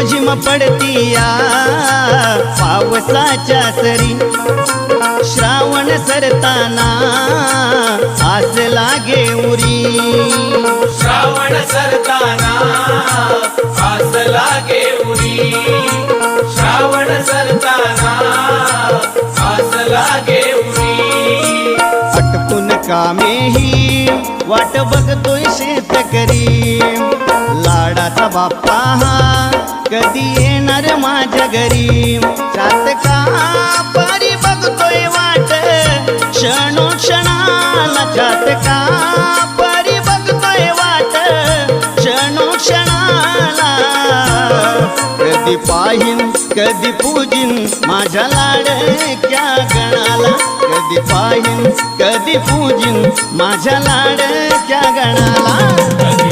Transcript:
झिम पडतीया पावसाच्या सरी, श्रावण सरताना आस लागे उरी, श्रावण सरताना आस लागे उरी, श्रावण सरताना आस लागे उरी। अटकून कामेही वाट बघतोय शेतकरी, लाडाचा बाप्पा हा कधी येणार माझ्या घरी, चातका परी बघतोय वाट क्षणोक्षणाला, चातका परी बघतोय वाट क्षणोक्षणाला, कधी पाहीन कधी पूजिन माझ्या लाडक्या गणाला, कधी पाहीन कधी पूजिन माझ्या लाडक्या गणाला।